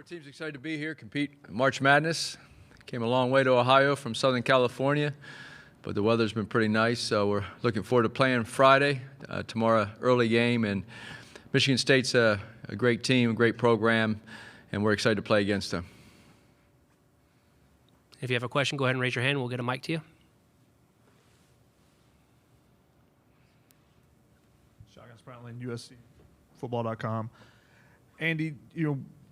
team's excited to be here, compete in March Madness. Came a long way to Ohio from Southern California, but the weather's been pretty nice, so we're looking forward to playing Friday, tomorrow, early game. And Michigan State's a great team, a great program, and we're excited to play against them. If you have a question, go ahead and raise your hand. We'll get a mic to you. Shotgun Spratling, USC Football.com. Andy,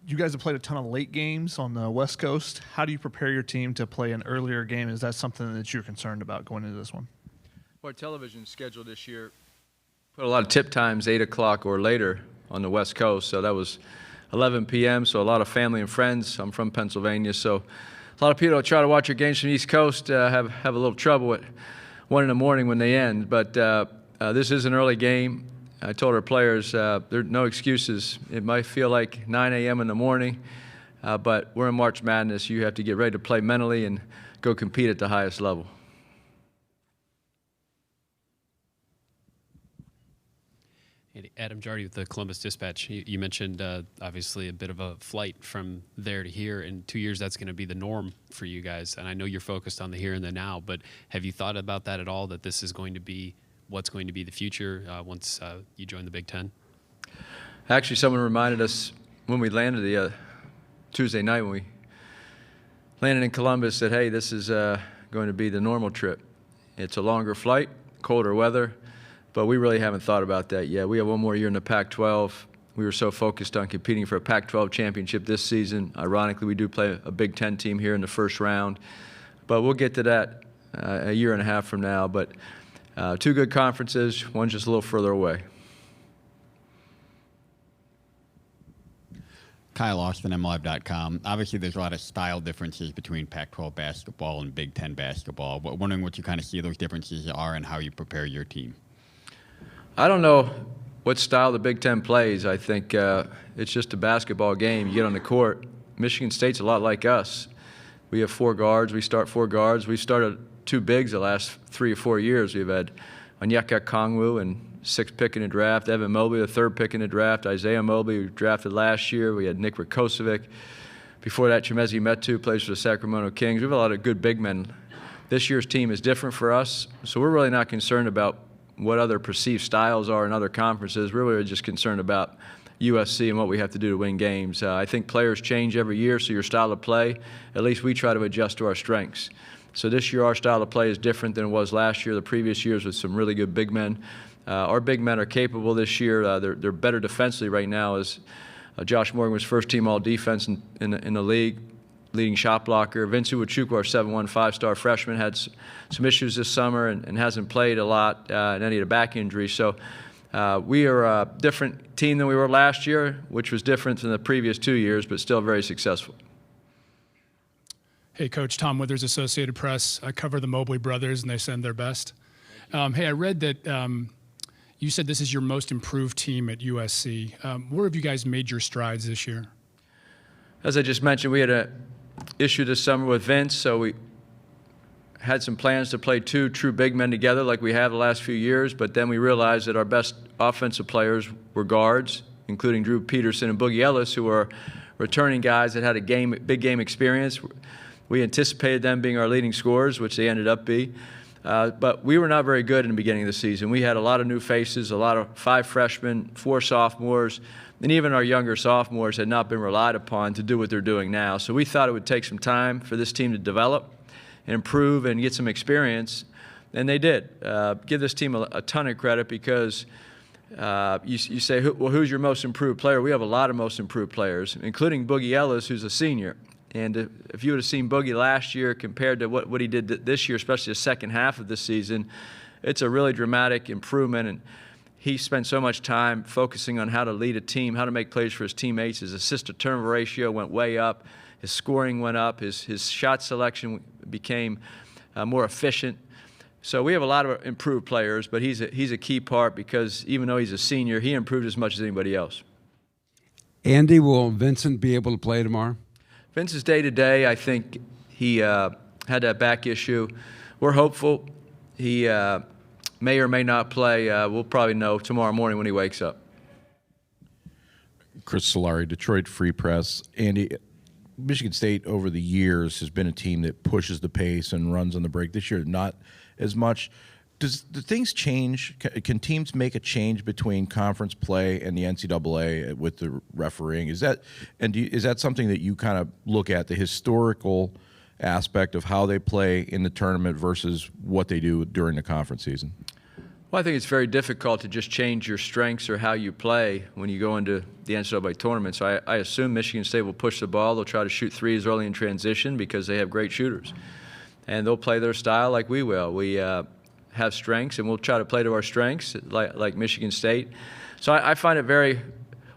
you guys have played a ton of late games on the West Coast. How do you prepare your team to play an earlier game? Is that something that you're concerned about going into this one? Our television schedule this year put a lot of tip times, 8 o'clock or later on the West Coast. So that was 11 p.m., so a lot of family and friends. I'm from Pennsylvania, so a lot of people that try to watch your games from the East Coast have a little trouble at 1 in the morning when they end. But this is an early game. I told our players there are no excuses. It might feel like 9 a.m. in the morning, but we're in March Madness. You have to get ready to play mentally and go compete at the highest level. Adam Jardy with the Columbus Dispatch. You mentioned obviously a bit of a flight from there to here. In 2 years, that's going to be the norm for you guys. And I know you're focused on the here and the now, but have you thought about that at all, that this is going to be what's going to be the future once you join the Big Ten? Actually, someone reminded us when we landed the Tuesday night when we landed in Columbus that, hey, this is going to be the normal trip. It's a longer flight, colder weather, but we really haven't thought about that yet. We have one more year in the Pac-12. We were so focused on competing for a Pac-12 championship this season. Ironically, we do play a Big Ten team here in the first round, but we'll get to that a year and a half from now. But two good conferences, one just a little further away. Kyle Austin, MLive.com. Obviously, there's a lot of style differences between Pac-12 basketball and Big Ten basketball. But wondering what you kind of see those differences are and how you prepare your team. I don't know what style the Big Ten plays. I think it's just a basketball game. You get on the court. Michigan State's a lot like us. We have 4 guards. We start 4 guards. We've started 2 bigs the last 3 or 4 years. We've had Onyeka Okongwu and 6th pick in the draft, Evan Mobley, the 3rd pick in the draft, Isaiah Mobley, who drafted last year. We had Nick Rakocevic. Before that, Chimezie Metu plays for the Sacramento Kings. We have a lot of good big men. This year's team is different for us, so we're really not concerned about what other perceived styles are in other conferences. We're really just concerned about USC and what we have to do to win games. I think players change every year, so your style of play, at least we try to adjust to our strengths. So this year our style of play is different than it was last year, the previous years with some really good big men. Our big men are capable this year. They're better defensively right now, as Josh Morgan was first-team all-defense in the league, leading shot blocker. Vince Iwuchukwu, our 7'1", 5-star freshman, had some issues this summer and hasn't played a lot, and then he had a back injury. So we are a different team than we were last year, which was different than the previous 2 years, but still very successful. Hey, Coach. Tom Withers, Associated Press. I cover the Mobley brothers, and they send their best. Hey, I read that you said this is your most improved team at USC. Where have you guys made your strides this year? As I just mentioned, we had an issue this summer with Vince, so we had some plans to play 2 true big men together like we have the last few years, but then we realized that our best offensive players were guards, including Drew Peterson and Boogie Ellis, who are returning guys that had a big game experience. We anticipated them being our leading scorers, which they ended up being. But we were not very good in the beginning of the season. We had a lot of new faces, a lot of 5 freshmen, 4 sophomores, and even our younger sophomores had not been relied upon to do what they're doing now. So we thought it would take some time for this team to develop and improve and get some experience, and they did. Give this team a ton of credit because you say, well, who's your most improved player? We have a lot of most improved players, including Boogie Ellis, who's a senior. And if you would have seen Boogie last year compared to what he did this year, especially the second half of this season, it's a really dramatic improvement. And he spent so much time focusing on how to lead a team, how to make plays for his teammates. His assist-to-turnover ratio went way up. His scoring went up. His shot selection became more efficient. So we have a lot of improved players, but he's a key part because even though he's a senior, he improved as much as anybody else. Andy, will Vincent be able to play tomorrow? Vince is day-to-day. I think he had that back issue. We're hopeful. He may or may not play. We'll probably know tomorrow morning when he wakes up. Chris Solari, Detroit Free Press. Andy, Michigan State over the years has been a team that pushes the pace and runs on the break. This year, not as much. Do things change? Can teams make a change between conference play and the NCAA with the refereeing? Is that something that you kind of look at, the historical aspect of how they play in the tournament versus what they do during the conference season? Well, I think it's very difficult to just change your strengths or how you play when you go into the NCAA tournament. So I assume Michigan State will push the ball. They'll try to shoot threes early in transition because they have great shooters. And they'll play their style like we will. We have strengths, and we'll try to play to our strengths like Michigan State. So I find it very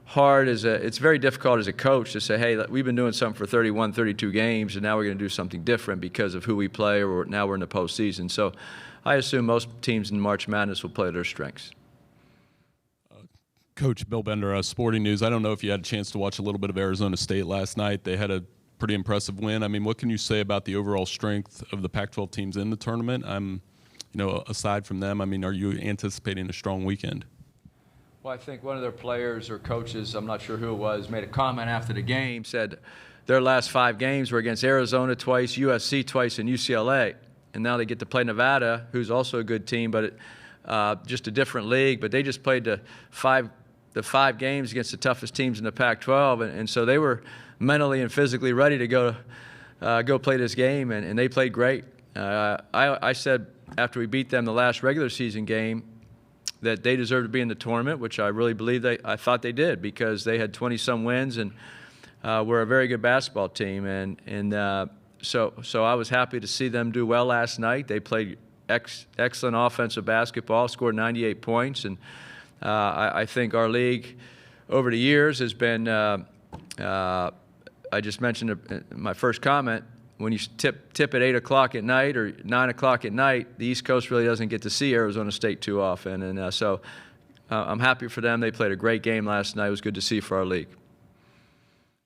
hard it's very difficult as a coach to say, hey, we've been doing something for 31, 32 games, and now we're going to do something different because of who we play, or now we're in the postseason. So I assume most teams in March Madness will play to their strengths. Coach Bill Bender, Sporting News. I don't know if you had a chance to watch a little bit of Arizona State last night. They had a pretty impressive win. I mean, what can you say about the overall strength of the Pac-12 teams in the tournament? Aside from them, I mean, are you anticipating a strong weekend? Well, I think one of their players or coaches, I'm not sure who it was, made a comment after the game, said their last 5 games were against Arizona twice, USC twice, and UCLA. And now they get to play Nevada, who's also a good team, but just a different league. But they just played the five games against the toughest teams in the Pac-12, and so they were mentally and physically ready to go play this game, and they played great. I said after we beat them the last regular season game that they deserved to be in the tournament, which I really believe I thought they did, because they had 20-some wins and were a very good basketball team, So I was happy to see them do well last night. They played excellent offensive basketball, scored 98 points, and I think our league over the years has been, I just mentioned in my first comment, when you tip at 8 o'clock at night or 9 o'clock at night, the East Coast really doesn't get to see Arizona State too often. And so I'm happy for them. They played a great game last night. It was good to see for our league.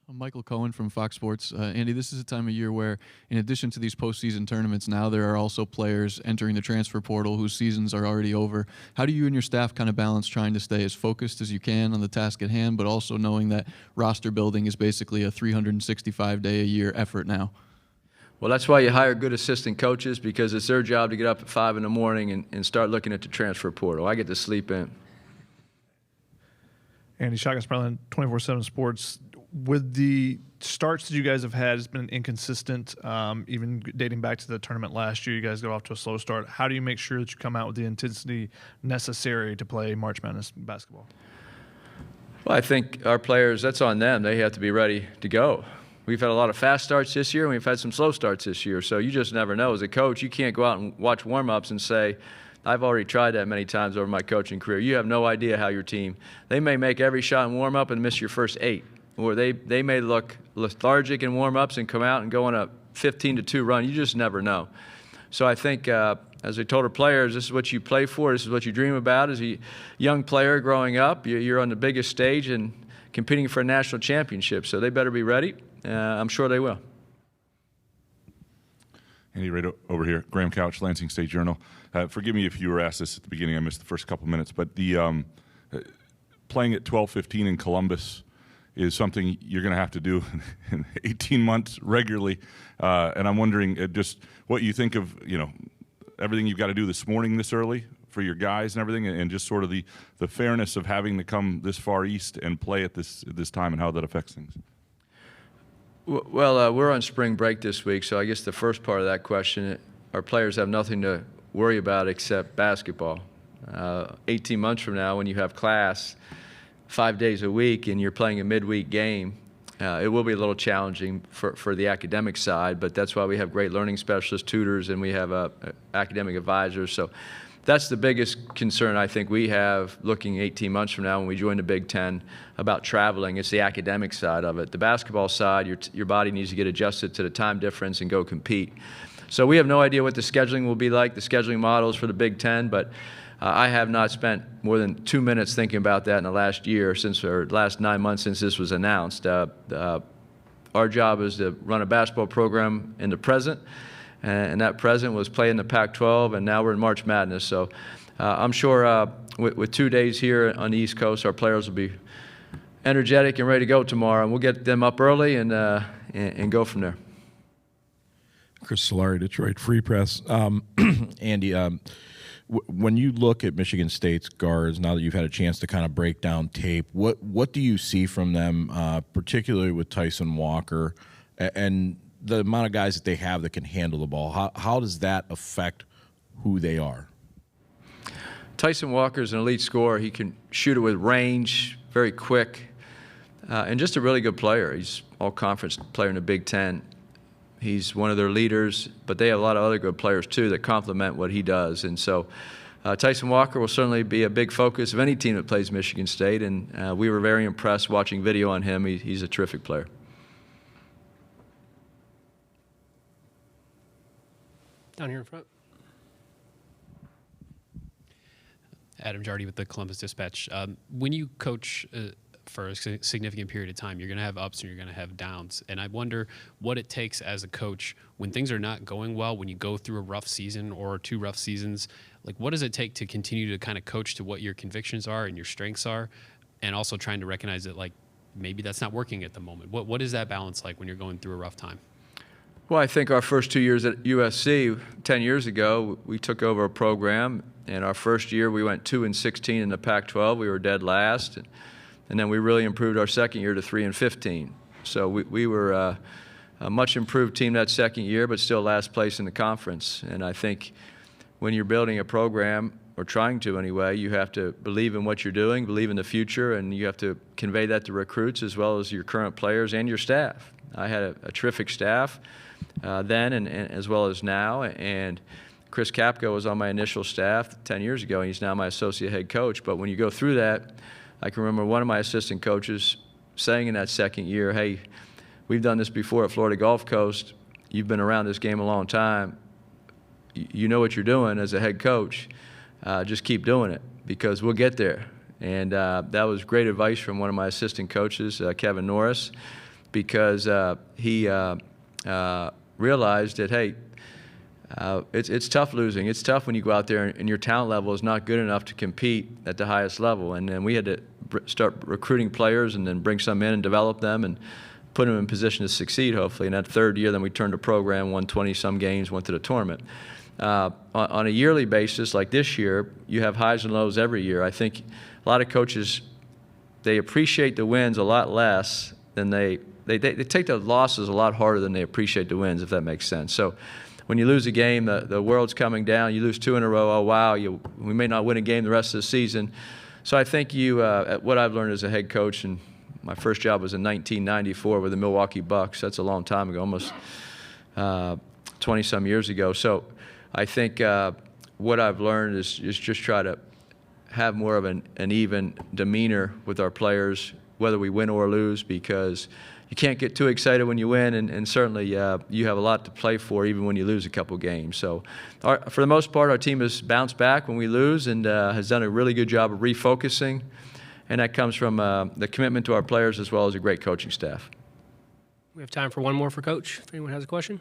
I'm Michael Cohen from Fox Sports. Andy, this is a time of year where, in addition to these postseason tournaments, now there are also players entering the transfer portal whose seasons are already over. How do you and your staff kind of balance trying to stay as focused as you can on the task at hand, but also knowing that roster building is basically a 365-day-a-year effort now? Well, that's why you hire good assistant coaches, because it's their job to get up at 5 in the morning and start looking at the transfer portal. I get to sleep in. Andy, Shotgun Spratling, 24/7 Sports. With the starts that you guys have had, it's been inconsistent, even dating back to the tournament last year. You guys got off to a slow start. How do you make sure that you come out with the intensity necessary to play March Madness basketball? Well, I think our players, that's on them. They have to be ready to go. We've had a lot of fast starts this year, and we've had some slow starts this year. So you just never know. As a coach, you can't go out and watch warm-ups and say, I've already tried that many times over my coaching career. You have no idea how your team, they may make every shot in warm-up and miss your first 8. Or they may look lethargic in warm-ups and come out and go on a 15-2 run. You just never know. So I think, as I told our players, this is what you play for. This is what you dream about as a young player growing up. You're on the biggest stage and competing for a national championship. So they better be ready. I'm sure they will. Andy, right over here. Graham Couch, Lansing State Journal. Forgive me if you were asked this at the beginning. I missed the first couple minutes. But the playing at 12:15 in Columbus is something you're going to have to do in 18 months regularly. And I'm wondering just what you think of, everything you've got to do this morning this early for your guys and everything, and just sort of the fairness of having to come this far east and play at this time and how that affects things. Well, we're on spring break this week, so I guess the first part of that question, our players have nothing to worry about except basketball. 18 months from now, when you have class 5 days a week and you're playing a midweek game, it will be a little challenging for the academic side, but that's why we have great learning specialists, tutors, and we have academic advisors. So that's the biggest concern I think we have looking 18 months from now when we join the Big Ten about traveling. It's the academic side of it. The basketball side, your body needs to get adjusted to the time difference and go compete. So we have no idea what the scheduling will be like, the scheduling models for the Big Ten, but I have not spent more than 2 minutes thinking about that in the last year, or last 9 months since this was announced. Our job is to run a basketball program in the present, and that present was playing the Pac-12, and now we're in March Madness. So I'm sure with 2 days here on the East Coast, our players will be energetic and ready to go tomorrow, and we'll get them up early and go from there. Chris Solari, Detroit Free Press. Andy, when you look at Michigan State's guards, now that you've had a chance to kind of break down tape, what do you see from them, particularly with Tyson Walker and the amount of guys that they have that can handle the ball? How does that affect who they are? Tyson Walker is an elite scorer. He can shoot it with range, very quick, and just a really good player. He's all-conference player in the Big Ten. He's one of their leaders, but they have a lot of other good players, too, that complement what he does. And so Tyson Walker will certainly be a big focus of any team that plays Michigan State, and we were very impressed watching video on him. He's a terrific player. Down here in front. Adam Jardy with the Columbus Dispatch. When you coach for a significant period of time, you're going to have ups and you're going to have downs. And I wonder what it takes as a coach when things are not going well, when you go through a rough season or 2 rough seasons. Like, what does it take to continue to kind of coach to what your convictions are and your strengths are, and also trying to recognize that, like, maybe that's not working at the moment? What is that balance like when you're going through a rough time? Well, I think our first 2 years at USC, 10 years ago, we took over a program. And our first year, we went 2-16 in the Pac-12. We were dead last. And then we really improved our second year to 3-15. So we were a much improved team that second year, but still last place in the conference. And I think when you're building a program, or trying to anyway, you have to believe in what you're doing, believe in the future, and you have to convey that to recruits as well as your current players and your staff. I had a terrific staff then and as well as now. And Chris Kapko was on my initial staff 10 years ago, and he's now my associate head coach. But when you go through that, I can remember one of my assistant coaches saying in that second year, hey, we've done this before at Florida Gulf Coast. You've been around this game a long time. You know what you're doing as a head coach. Just keep doing it because we'll get there. And that was great advice from one of my assistant coaches, Kevin Norris, because he realized that, hey, it's tough losing. It's tough when you go out there and your talent level is not good enough to compete at the highest level. And then we had to start recruiting players and then bring some in and develop them and put them in position to succeed, hopefully. In that third year, then we turned the program, won 20-some games, went to the tournament. On a yearly basis, like this year, you have highs and lows every year. I think a lot of coaches, they appreciate the wins a lot less than they take the losses a lot harder than they appreciate the wins, if that makes sense. So when you lose a game, the world's coming down. You lose 2 in a row. Oh, wow, we may not win a game the rest of the season. So I think what I've learned as a head coach, and my first job was in 1994 with the Milwaukee Bucks. That's a long time ago, almost 20-some years ago. So I think what I've learned is just try to have more of an even demeanor with our players, whether we win or lose, because you can't get too excited when you win, and certainly you have a lot to play for even when you lose a couple games. So for the most part, our team has bounced back when we lose and has done a really good job of refocusing, and that comes from the commitment to our players as well as a great coaching staff. We have time for one more for Coach, if anyone has a question.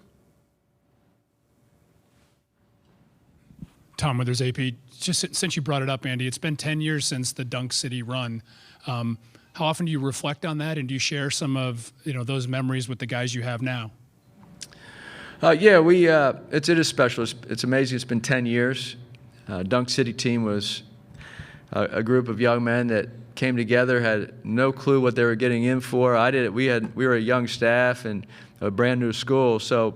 Tom Withers, AP, just since you brought it up, Andy, it's been 10 years since the Dunk City run. How often do you reflect on that, and do you share some of those memories with the guys you have now? Yeah, it is special. It's amazing. It's been 10 years. Dunk City team was a group of young men that came together, had no clue what they were getting in for. We were a young staff and a brand new school. So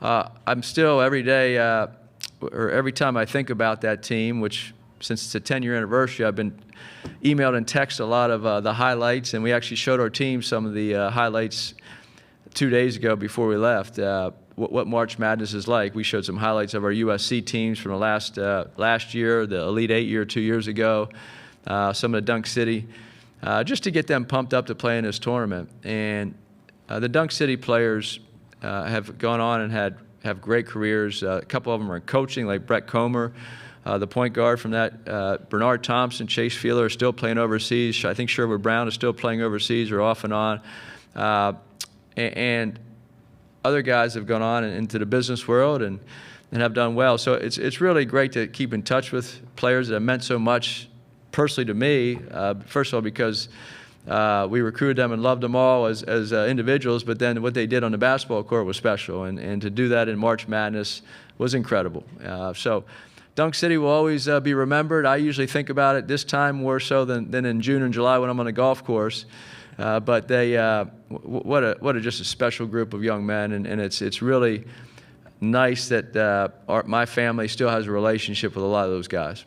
I'm still every day, or every time I think about that team, which since it's a 10-year anniversary, I've been emailed and texted a lot of the highlights, and we actually showed our team some of the highlights 2 days ago before we left. What March Madness is like. We showed some highlights of our USC teams from the last year, the Elite 8 year 2 years ago, some of the Dunk City, just to get them pumped up to play in this tournament. And the Dunk City players have gone on and have great careers. A couple of them are in coaching, like Brett Comer. The point guard from that, Bernard Thompson, Chase Fielder are still playing overseas. I think Sherwood Brown is still playing overseas or off and on. And other guys have gone on into the business world and have done well. So it's really great to keep in touch with players that have meant so much personally to me. First of all, because We recruited them and loved them all as individuals, but then what they did on the basketball court was special, and to do that in March Madness was incredible. So Dunk City will always be remembered. I usually think about it this time more so than in June and July when I'm on the golf course. But they, what a just a special group of young men, and it's really nice that my family still has a relationship with a lot of those guys.